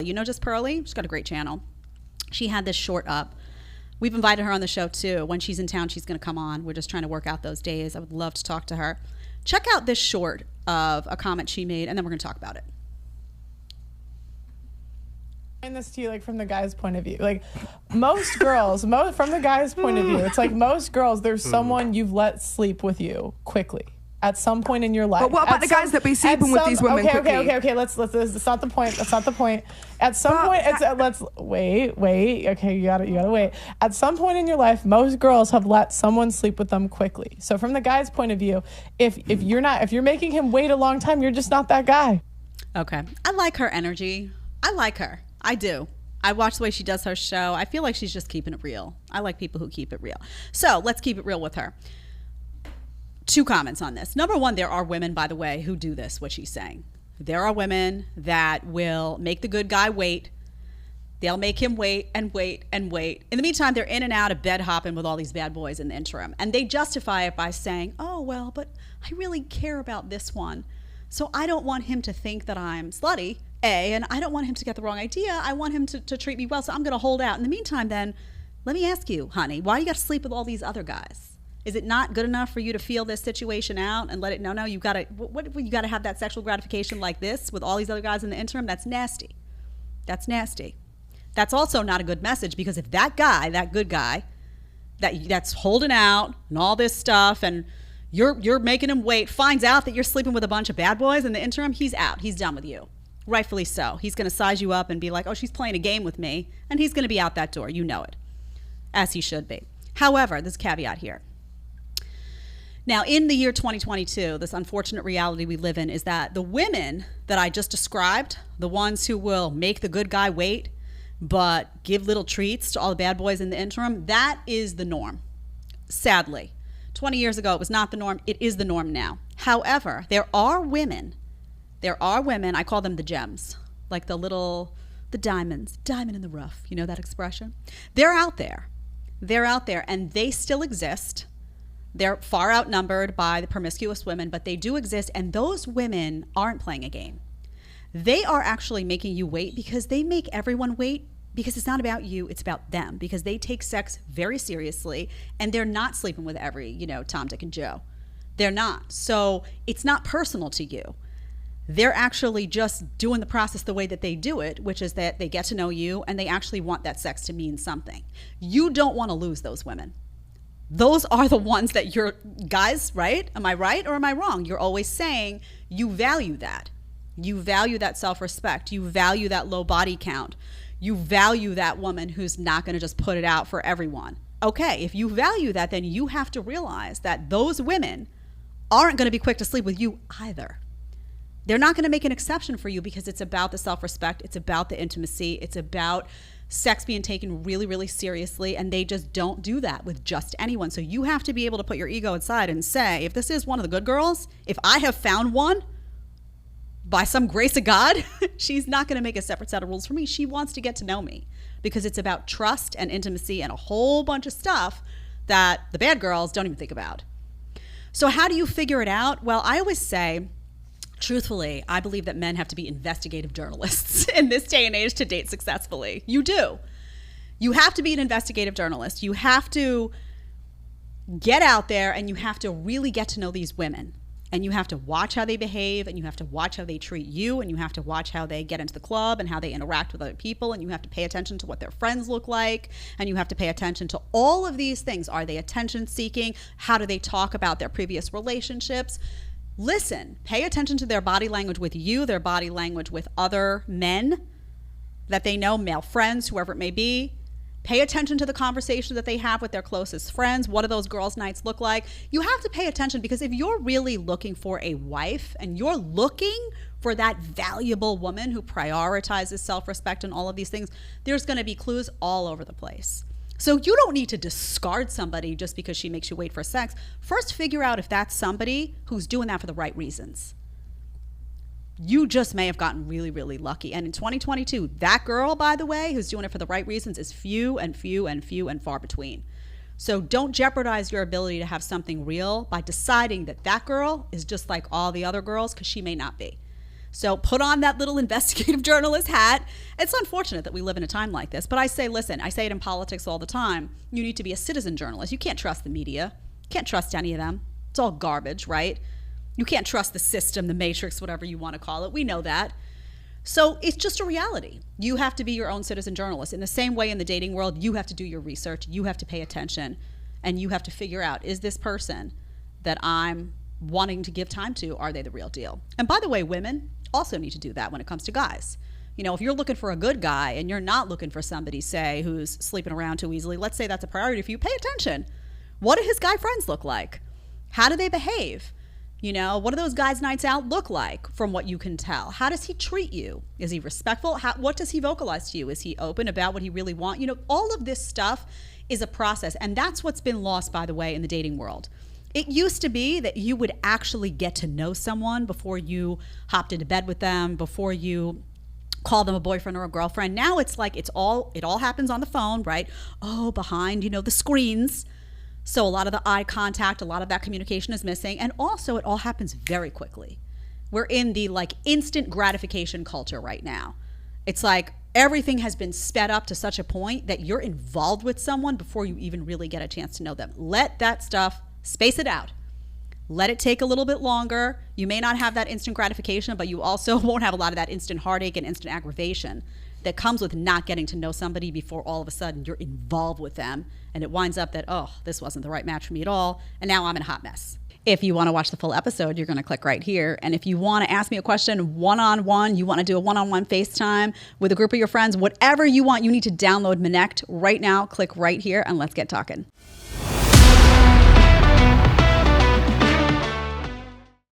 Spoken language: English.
You know, just Pearly, she's got a great channel. She had this short up. We've invited her on the show too. When she's in town, she's going to come on. We're just trying to work out those days. I would love to talk to her. Check out this short of a comment she made, and then we're going to talk about it. And this to you, like, from the guy's point of view, like most girls, from the guy's point of view, it's like most girls, there's someone you've let sleep with you quickly at some point in your life. But what about the guys that be sleeping with these women quickly? Okay. Let's. That's not the point. That's not the point. At some point, let's wait. Okay, you gotta wait. At some point in your life, most girls have let someone sleep with them quickly. So from the guy's point of view, if you're making him wait a long time, you're just not that guy. Okay, I like her energy. I like her. I do. I watch the way she does her show. I feel like she's just keeping it real. I like people who keep it real. So let's keep it real with her. 2 comments on this. Number 1, there are women, by the way, who do this, what she's saying. There are women that will make the good guy wait. They'll make him wait and wait and wait. In the meantime, they're in and out of bed hopping with all these bad boys in the interim. And they justify it by saying, oh, well, but I really care about this one. So I don't want him to think that I'm slutty, and I don't want him to get the wrong idea. I want him to treat me well, so I'm going to hold out. In the meantime, then, let me ask you, honey, why you got to sleep with all these other guys? Is it not good enough for you to feel this situation out and let it, no, you got to, you got to have that sexual gratification like this with all these other guys in the interim? That's nasty. That's nasty. That's also not a good message, because if that guy, that good guy, that's holding out and all this stuff, and you're making him wait, finds out that you're sleeping with a bunch of bad boys in the interim, he's out. He's done with you. Rightfully so. He's going to size you up and be like, oh, she's playing a game with me, and he's going to be out that door. You know it, as he should be. However, there's a caveat here. Now, in the year 2022, this unfortunate reality we live in is that the women that I just described, the ones who will make the good guy wait, but give little treats to all the bad boys in the interim, that is the norm, sadly. 20 years ago, it was not the norm. It is the norm now. However, there are women, I call them the gems, like the diamonds, diamond in the rough. You know that expression? They're out there, and they still exist. They're far outnumbered by the promiscuous women, but they do exist, and those women aren't playing a game. They are actually making you wait, because they make everyone wait, because it's not about you, it's about them, because they take sex very seriously, and they're not sleeping with every, Tom, Dick, and Joe. They're not. So it's not personal to you. They're actually just doing the process the way that they do it, which is that they get to know you, and they actually want that sex to mean something. You don't want to lose those women. Those are the ones that you're, guys, right? Am I right or am I wrong? You're always saying you value that. You value that self-respect. You value that low body count. You value that woman who's not going to just put it out for everyone. Okay, if you value that, then you have to realize that those women aren't going to be quick to sleep with you either. They're not going to make an exception for you, because it's about the self-respect. It's about the intimacy. It's about sex being taken really, really seriously, and they just don't do that with just anyone. So you have to be able to put your ego aside and say, if this is one of the good girls, if I have found one by some grace of God, she's not going to make a separate set of rules for me. She wants to get to know me, because it's about trust and intimacy and a whole bunch of stuff that the bad girls don't even think about. So how do you figure it out? Well, I always say, truthfully, I believe that men have to be investigative journalists in this day and age to date successfully. You do. You have to be an investigative journalist. You have to get out there, and you have to really get to know these women. And you have to watch how they behave, and you have to watch how they treat you, and you have to watch how they get into the club and how they interact with other people, and you have to pay attention to what their friends look like, and you have to pay attention to all of these things. Are they attention seeking? How do they talk about their previous relationships? Listen, pay attention to their body language with you, their body language with other men that they know, male friends, whoever it may be. Pay attention to the conversations that they have with their closest friends. What do those girls' nights look like? You have to pay attention, because if you're really looking for a wife, and you're looking for that valuable woman who prioritizes self-respect and all of these things, there's going to be clues all over the place. So you don't need to discard somebody just because she makes you wait for sex. First, figure out if that's somebody who's doing that for the right reasons. You just may have gotten really, really lucky. And in 2022, that girl, by the way, who's doing it for the right reasons is few and far between. So don't jeopardize your ability to have something real by deciding that that girl is just like all the other girls, because she may not be. So put on that little investigative journalist hat. It's unfortunate that we live in a time like this, but I say, listen, I say it in politics all the time. You need to be a citizen journalist. You can't trust the media. You can't trust any of them. It's all garbage, right? You can't trust the system, the matrix, whatever you want to call it. We know that. So it's just a reality. You have to be your own citizen journalist. In the same way in the dating world, you have to do your research. You have to pay attention. And you have to figure out, is this person that I'm wanting to give time to, are they the real deal? And by the way, women also need to do that when it comes to guys. You know, if you're looking for a good guy and you're not looking for somebody, say, who's sleeping around too easily, let's say that's a priority for you, pay attention. What do his guy friends look like? How do they behave? You know, what do those guys' nights out look like from what you can tell? How does he treat you? Is he respectful? What does he vocalize to you? Is he open about what he really wants? You know, all of this stuff is a process. And that's what's been lost, by the way, in the dating world. It used to be that you would actually get to know someone before you hopped into bed with them, before you call them a boyfriend or a girlfriend. Now it's like it all happens on the phone, right? Oh, behind, you know, the screens. So a lot of the eye contact, a lot of that communication is missing. And also it all happens very quickly. We're in the like instant gratification culture right now. It's like everything has been sped up to such a point that you're involved with someone before you even really get a chance to know them. Let that stuff, space it out. Let it take a little bit longer. You may not have that instant gratification, but you also won't have a lot of that instant heartache and instant aggravation that comes with not getting to know somebody before all of a sudden you're involved with them. And it winds up that, oh, this wasn't the right match for me at all. And now I'm in a hot mess. If you want to watch the full episode, you're going to click right here. And if you want to ask me a question one-on-one, you want to do a one-on-one FaceTime with a group of your friends, whatever you want, you need to download Connect right now. Click right here and let's get talking.